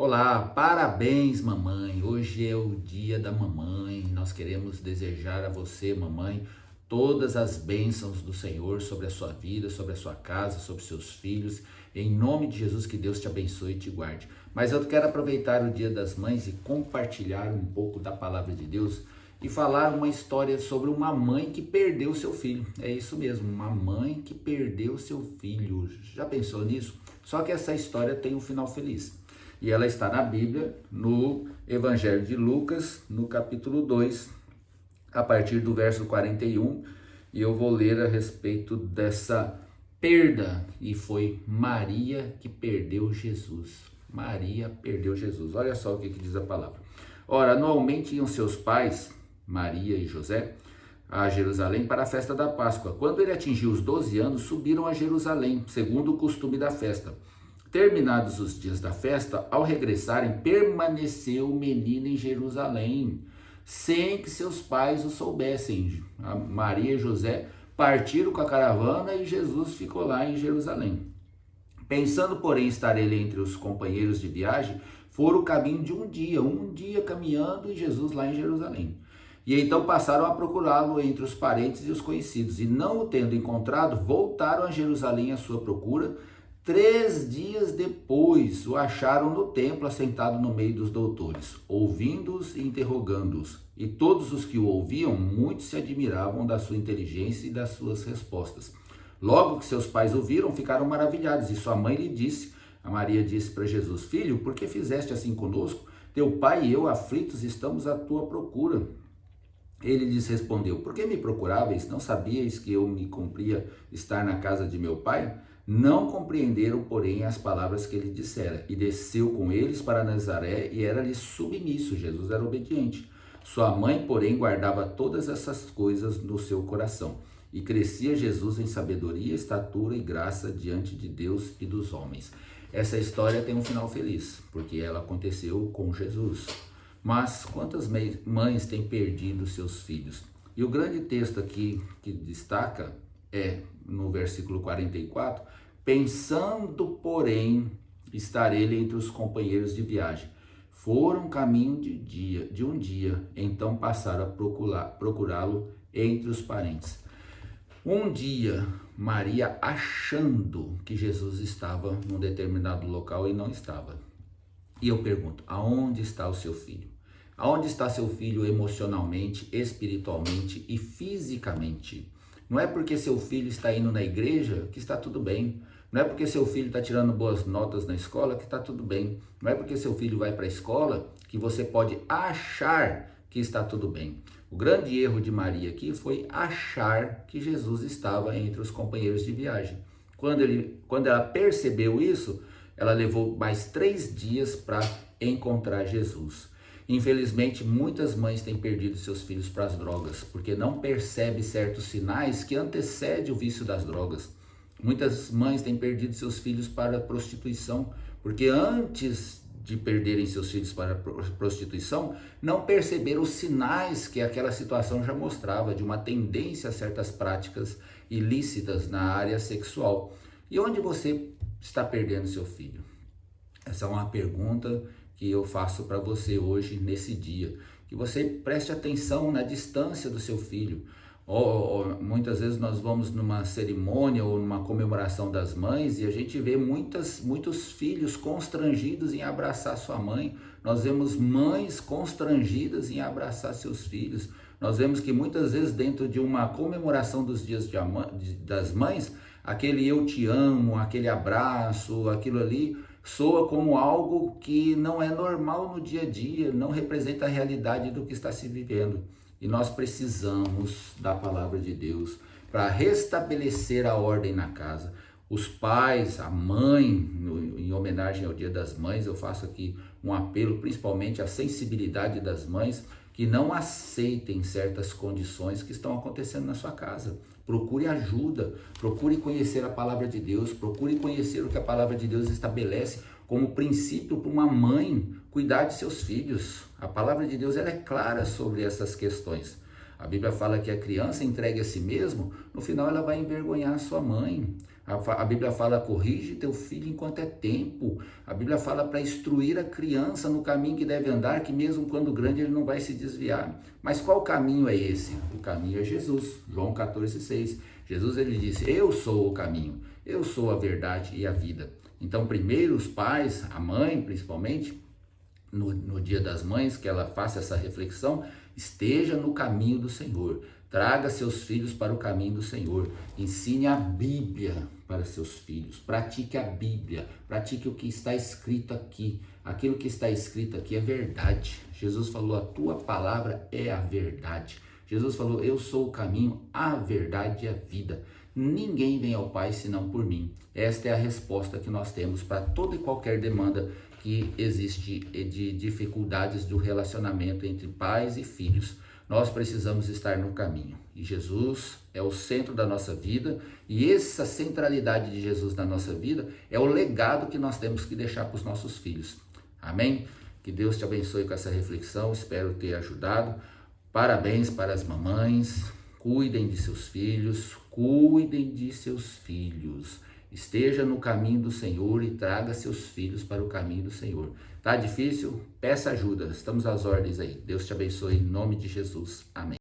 Olá, parabéns, mamãe. Hoje é o dia da mamãe. Nós queremos desejar a você, mamãe, todas as bênçãos do Senhor sobre a sua vida, sobre a sua casa, sobre seus filhos. Em nome de Jesus, que Deus te abençoe e te guarde. Mas eu quero aproveitar o Dia das Mães e compartilhar um pouco da palavra de Deus e falar uma história sobre uma mãe que perdeu seu filho. É isso mesmo, uma mãe que perdeu seu filho. Já pensou nisso? Só que essa história tem um final feliz. E ela está na Bíblia, no Evangelho de Lucas, no capítulo 2, a partir do verso 41. E eu vou ler a respeito dessa perda. E foi Maria que perdeu Jesus. Maria perdeu Jesus. Olha só o que diz a palavra. Ora, anualmente iam seus pais, Maria e José, a Jerusalém para a festa da Páscoa. Quando ele atingiu os 12 anos, subiram a Jerusalém, segundo o costume da festa. Terminados os dias da festa, ao regressarem, permaneceu o menino em Jerusalém, sem que seus pais o soubessem. A Maria e José partiram com a caravana e Jesus ficou lá em Jerusalém. Pensando, porém, estar ele entre os companheiros de viagem, foram o caminho de um dia caminhando e Jesus lá em Jerusalém. E então passaram a procurá-lo entre os parentes e os conhecidos, e não o tendo encontrado, voltaram a Jerusalém à sua procura. 3 dias depois, o acharam no templo, assentado no meio dos doutores, ouvindo-os e interrogando-os. E todos os que o ouviam, muitos se admiravam da sua inteligência e das suas respostas. Logo que seus pais o viram, ficaram maravilhados, e sua mãe lhe disse, a Maria disse para Jesus: Filho, por que fizeste assim conosco? Teu pai e eu, aflitos, estamos à tua procura. Ele lhes respondeu: Por que me procuráveis? Não sabíeis que eu me cumpria estar na casa de meu pai? Não compreenderam, porém, as palavras que ele dissera. E desceu com eles para Nazaré e era-lhe submisso. Jesus era obediente. Sua mãe, porém, guardava todas essas coisas no seu coração. E crescia Jesus em sabedoria, estatura e graça diante de Deus e dos homens. Essa história tem um final feliz, porque ela aconteceu com Jesus. Mas quantas mães têm perdido seus filhos? E o grande texto aqui que destaca é no versículo 44, pensando, porém, estar ele entre os companheiros de viagem. Foram caminho de um dia, então passaram a procurá-lo entre os parentes. Um dia, Maria achando que Jesus estava num determinado local e não estava. E eu pergunto, aonde está o seu filho? Aonde está seu filho emocionalmente, espiritualmente e fisicamente? Não é porque seu filho está indo na igreja que está tudo bem. Não é porque seu filho está tirando boas notas na escola que está tudo bem. Não é porque seu filho vai para a escola que você pode achar que está tudo bem. O grande erro de Maria aqui foi achar que Jesus estava entre os companheiros de viagem. Quando ela percebeu isso, ela levou mais 3 dias para encontrar Jesus. Infelizmente, muitas mães têm perdido seus filhos para as drogas, porque não percebem certos sinais que antecedem o vício das drogas. Muitas mães têm perdido seus filhos para a prostituição, porque antes de perderem seus filhos para a prostituição, não perceberam os sinais que aquela situação já mostrava, de uma tendência a certas práticas ilícitas na área sexual. E onde você está perdendo seu filho? Essa é uma pergunta que eu faço para você hoje, nesse dia. Que você preste atenção na distância do seu filho. Muitas vezes nós vamos numa cerimônia ou numa comemoração das mães e a gente vê muitos filhos constrangidos em abraçar sua mãe. Nós vemos mães constrangidas em abraçar seus filhos. Nós vemos que muitas vezes dentro de uma comemoração dos dias das mães, aquele eu te amo, aquele abraço, aquilo ali soa como algo que não é normal no dia a dia, não representa a realidade do que está se vivendo. E nós precisamos da palavra de Deus para restabelecer a ordem na casa. Os pais, a mãe, em homenagem ao Dia das Mães, eu faço aqui um apelo principalmente à sensibilidade das mães, que não aceitem certas condições que estão acontecendo na sua casa. Procure ajuda, procure conhecer a palavra de Deus, procure conhecer o que a palavra de Deus estabelece como princípio para uma mãe cuidar de seus filhos. A palavra de Deus ela é clara sobre essas questões. A Bíblia fala que a criança entregue a si mesmo, no final ela vai envergonhar a sua mãe. A Bíblia fala, corrige teu filho enquanto é tempo. A Bíblia fala para instruir a criança no caminho que deve andar, que mesmo quando grande ele não vai se desviar. Mas qual caminho é esse? O caminho é Jesus. João 14,6. Jesus ele disse, eu sou o caminho, eu sou a verdade e a vida. Então primeiro os pais, a mãe principalmente, no Dia das Mães, que ela faça essa reflexão, esteja no caminho do Senhor. Traga seus filhos para o caminho do Senhor. Ensine a Bíblia para seus filhos. Pratique a Bíblia. Pratique o que está escrito aqui. Aquilo que está escrito aqui é verdade. Jesus falou, a tua palavra é a verdade. Jesus falou, eu sou o caminho, a verdade e a vida. Ninguém vem ao Pai senão por mim. Esta é a resposta que nós temos para toda e qualquer demanda que existe de dificuldades do relacionamento entre pais e filhos. Nós precisamos estar no caminho. E Jesus é o centro da nossa vida. E essa centralidade de Jesus na nossa vida é o legado que nós temos que deixar para os nossos filhos. Amém? Que Deus te abençoe com essa reflexão. Espero ter ajudado. Parabéns para as mamães. Cuidem de seus filhos. Cuidem de seus filhos. Esteja no caminho do Senhor e traga seus filhos para o caminho do Senhor. Tá difícil? Peça ajuda. Estamos às ordens aí. Deus te abençoe em nome de Jesus. Amém.